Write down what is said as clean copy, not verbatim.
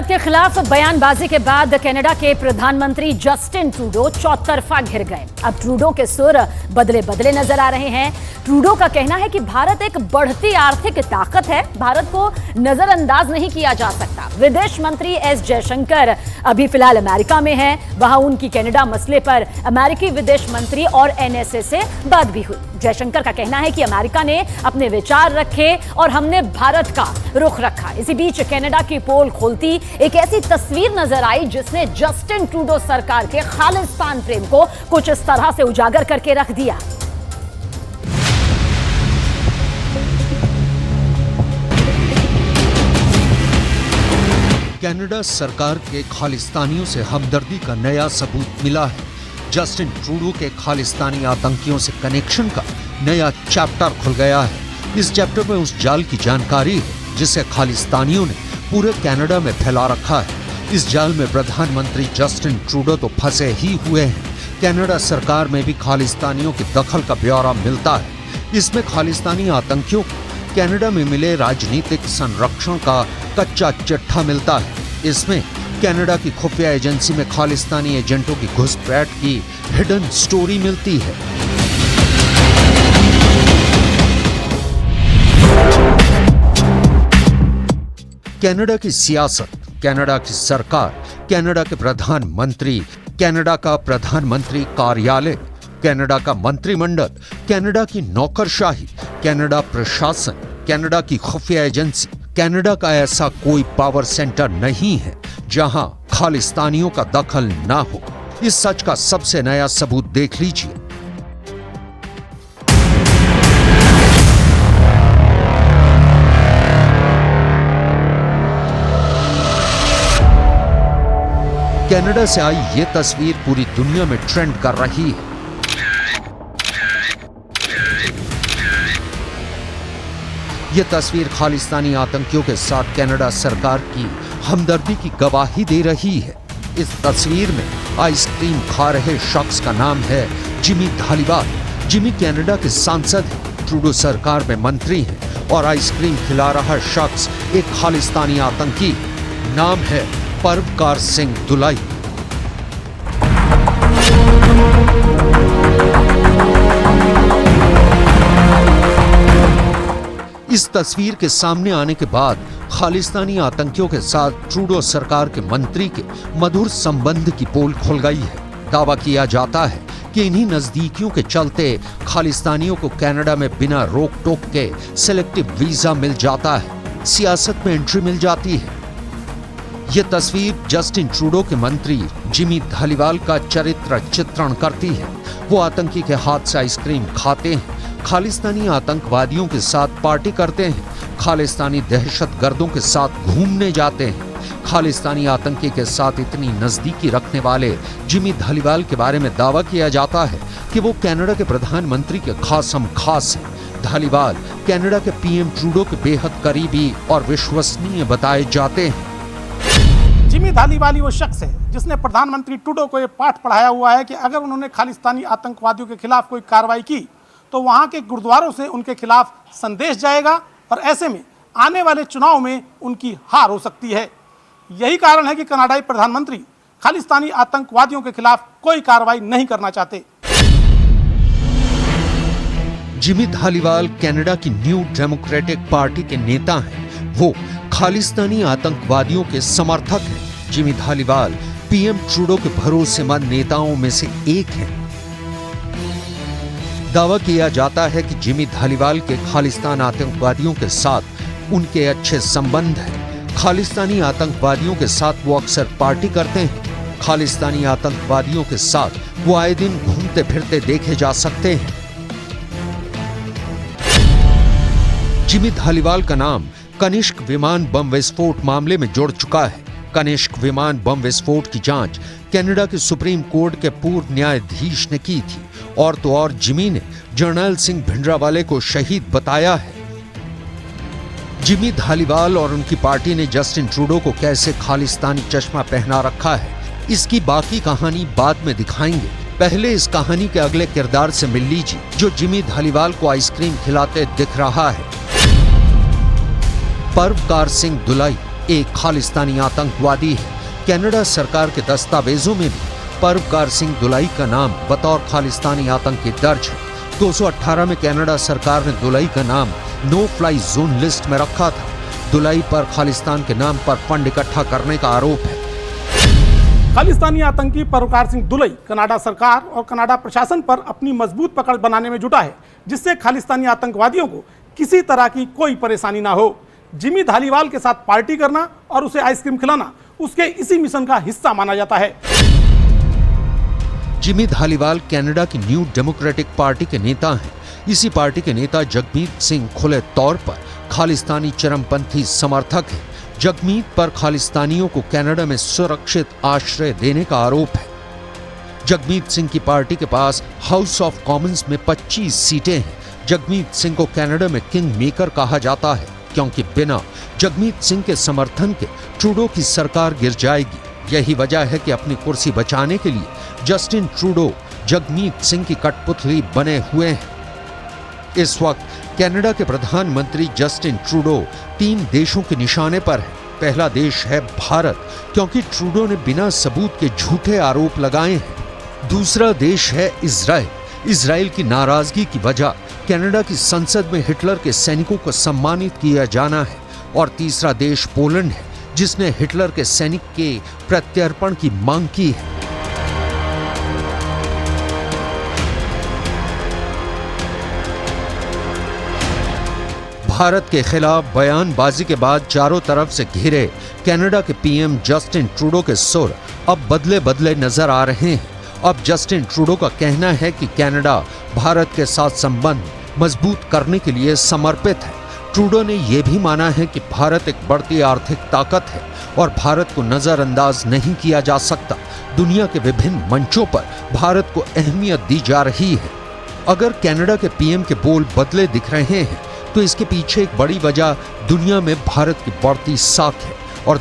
के खिलाफ बयानबाजी के बाद कनाडा के प्रधानमंत्री जस्टिन ट्रूडो चौतरफा घिर गए। अब ट्रूडो के सुर बदले बदले नजर आ रहे हैं। ट्रूडो का कहना है कि भारत एक बढ़ती आर्थिक ताकत है, भारत को नजरअंदाज नहीं किया जा सकता। विदेश मंत्री एस जयशंकर अभी फिलहाल अमेरिका में हैं। वहां उनकी कनाडा मसले पर अमेरिकी विदेश मंत्री और एनएसए से बात भी हुई। जयशंकर का कहना है कि अमेरिका ने अपने विचार रखे और हमने भारत का रुख रखा। इसी बीच कनाडा की पोल खोलती एक ऐसी तस्वीर नजर आई जिसने जस्टिन ट्रूडो सरकार के खालिस्तान प्रेम को कुछ इस तरह से उजागर करके रख दिया। कनाडा सरकार के खालिस्तानियों से हमदर्दी का नया सबूत मिला है। जस्टिन ट्रूडो के खालिस्तानी आतंकियों से कनेक्शन का नया चैप्टर खुल गया है। इस चैप्टर में उस जाल की जानकारी है जिसे खालिस्तानियों ने पूरे कनाडा में फैला रखा है। इस जाल में प्रधानमंत्री जस्टिन ट्रूडो तो फंसे ही हुए हैं, कनाडा सरकार में भी खालिस्तानियों की दखल का ब्यौरा मिलता है। इसमें खालिस्तानी आतंकियों को कनाडा में मिले राजनीतिक संरक्षण का कच्चा चिट्ठा मिलता है। इसमें कनाडा की खुफिया एजेंसी में खालिस्तानी एजेंटों की घुसपैठ की हिडन स्टोरी मिलती है। कनाडा की सियासत, कनाडा की सरकार, कनाडा के प्रधानमंत्री, कनाडा का प्रधानमंत्री कार्यालय, कनाडा का मंत्रिमंडल, कनाडा की नौकरशाही, कनाडा प्रशासन, कनाडा की खुफिया एजेंसी, कनाडा का ऐसा कोई पावर सेंटर नहीं है जहां खालिस्तानियों का दखल ना हो। इस सच का सबसे नया सबूत देख लीजिए। कनाडा से आई ये तस्वीर पूरी दुनिया में ट्रेंड कर रही है। यह तस्वीर खालिस्तानी आतंकियों के साथ कनाडा सरकार की हमदर्दी की गवाही दे रही है। इस तस्वीर में आइसक्रीम खा रहे शख्स का नाम है जिमी धालीवाल। जिमी कनाडा के सांसद हैं, ट्रूडो सरकार में मंत्री हैं और आइसक्रीम खिला रहा शख्स एक खालिस्तानी आतंकी, नाम है परवकार सिंह दुलाई। इस तस्वीर के सामने आने के बाद खालिस्तानी आतंकियों के साथ ट्रूडो सरकार के मंत्री के मधुर संबंध की पोल खुल गई है। दावा किया जाता है कि इन्हीं नजदीकियों के चलते खालिस्तानियों को कनाडा में बिना रोक टोक के सिलेक्टिव वीजा मिल जाता है, सियासत में एंट्री मिल जाती है। यह तस्वीर जस्टिन ट्रूडो के मंत्री जिमी धालीवाल का चरित्र चित्रण करती है। वो आतंकी के हाथ से आइसक्रीम खाते हैं, खालिस्तानी आतंकवादियों के साथ पार्टी करते हैं, खालिस्तानी दहशतगर्दों के साथ घूमने जाते हैं। खालिस्तानी आतंकी के साथ इतनी नजदीकी रखने वाले जिमी धालीवाल के बारे में दावा किया जाता है कि वो कनाडा के प्रधानमंत्री के खासम खास हैं। धालीवाल कनाडा के पीएम ट्रूडो के बेहद करीबी और विश्वसनीय बताए जाते हैं। जिमी धालीवाल वो शख्स है जिसने प्रधानमंत्री ट्रूडो को यह पाठ पढ़ाया हुआ है कि अगर उन्होंने खालिस्तानी आतंकवादियों के खिलाफ कोई कार्रवाई की तो वहां के गुरुद्वारों से उनके खिलाफ संदेश जाएगा और ऐसे में आने वाले चुनाव में उनकी हार हो सकती है। यही कारण है कि कनाडाई प्रधानमंत्री खालिस्तानी आतंकवादियों के खिलाफ कोई कार्रवाई नहीं करना चाहते। जिमी धालीवाल कनाडा की न्यू डेमोक्रेटिक पार्टी के नेता हैं। वो खालिस्तानी आतंकवादियों के समर्थक हैं। जिमी धालीवाल पीएम ट्रूडो के भरोसेमंद नेताओं में से एक हैं। दावा किया जाता है कि जिमी धालीवाल के खालिस्तान आतंकवादियों के साथ उनके अच्छे संबंध हैं। खालिस्तानी आतंकवादियों के साथ वो अक्सर पार्टी करते हैं। खालिस्तानी आतंकवादियों के साथ वो आए दिन घूमते फिरते देखे जा सकते हैं। जिमी धालीवाल का नाम कनिष्क विमान बम विस्फोट मामले में जुड़ चुका है। कनिष्क विमान बम विस्फोट की जांच कनाडा के सुप्रीम कोर्ट के पूर्व न्यायाधीश ने की थी और तो और जिमी ने जर्नैल सिंह भिंडरावाले को शहीद बताया है। जिमी धालीवाल और उनकी पार्टी ने जस्टिन ट्रूडो को कैसे खालिस्तानी चश्मा पहना रखा है, इसकी बाकी कहानी बाद में दिखाएंगे। पहले इस कहानी के अगले किरदार से मिल लीजिए जो जिमी धालीवाल को आइसक्रीम खिलाते दिख रहा है। परवकार सिंह दुलाई एक खालिस्तानी आतंकवादी है। कनाडा सरकार के दस्तावेजों में भी परवकार सिंह दुलई का नाम बतौर खालिस्तानी आतंकी दर्ज है। 218 में कनाडा सरकार ने दुलई का नाम नो फ्लाई जोन लिस्ट में रखा था। दुलई पर खालिस्तान के नाम पर फंड इकट्ठा करने का आरोप है। खालिस्तानी आतंकी परवकार सिंह दुलई कनाडा सरकार और कनाडा प्रशासन पर अपनी मजबूत पकड़ बनाने में जुटा है, जिससे खालिस्तानी आतंकवादियों को किसी तरह की कोई परेशानी ना हो। जिमी धालीवाल के साथ पार्टी करना और उसे आइसक्रीम खिलाना उसके इसी मिशन का हिस्सा माना जाता है। जिमी धालीवाल कनाडा की न्यू डेमोक्रेटिक पार्टी के नेता हैं। इसी पार्टी के नेता जगमीत सिंह खुले तौर पर खालिस्तानी चरमपंथी समर्थक हैं। जगमीत पर खालिस्तानियों को कनाडा में सुरक्षित आश्रय देने का आरोप है। जगमीत सिंह की पार्टी के पास हाउस ऑफ कॉमन्स में 25 सीटें हैं। जगमीत सिंह को कनाडा में किंग मेकर कहा जाता है, क्योंकि बिना जगमीत सिंह के समर्थन के ट्रूडो की सरकार गिर जाएगी। यही वजह है कि अपनी कुर्सी बचाने के लिए जस्टिन ट्रूडो जगमीत सिंह की कठपुतली बने हुए हैं। इस वक्त कनाडा के प्रधानमंत्री जस्टिन ट्रूडो 3 देशों के निशाने पर है। पहला देश है भारत, क्योंकि ट्रूडो ने बिना सबूत के झूठे आरोप लगाए हैं। दूसरा देश है इजराइल। इजराइल की नाराजगी की वजह कनाडा की संसद में हिटलर के सैनिकों को सम्मानित किया जाना है। और तीसरा देश पोलैंड है, जिसने हिटलर के सैनिक के प्रत्यर्पण की मांग की है। भारत के खिलाफ बयानबाजी के बाद चारों तरफ से घिरे कनाडा के पीएम जस्टिन ट्रूडो के सुर अब बदले बदले नजर आ रहे हैं। अब जस्टिन ट्रूडो का कहना है कि कनाडा भारत के साथ संबंध मजबूत करने के लिए समर्पित है। ट्रूडो ने यह भी माना है कि भारत एक बढ़ती आर्थिक ताकत है और भारत को नजरअंदाज नहीं किया जा सकता। दुनिया के विभिन्न मंचों पर भारत को अहमियत दी जा रही है। अगर कनाडा के पीएम के बोल बदले दिख रहे हैं तो इसके पीछे एक बड़ी वजह दुनिया में भारत की बढ़ती साख है। और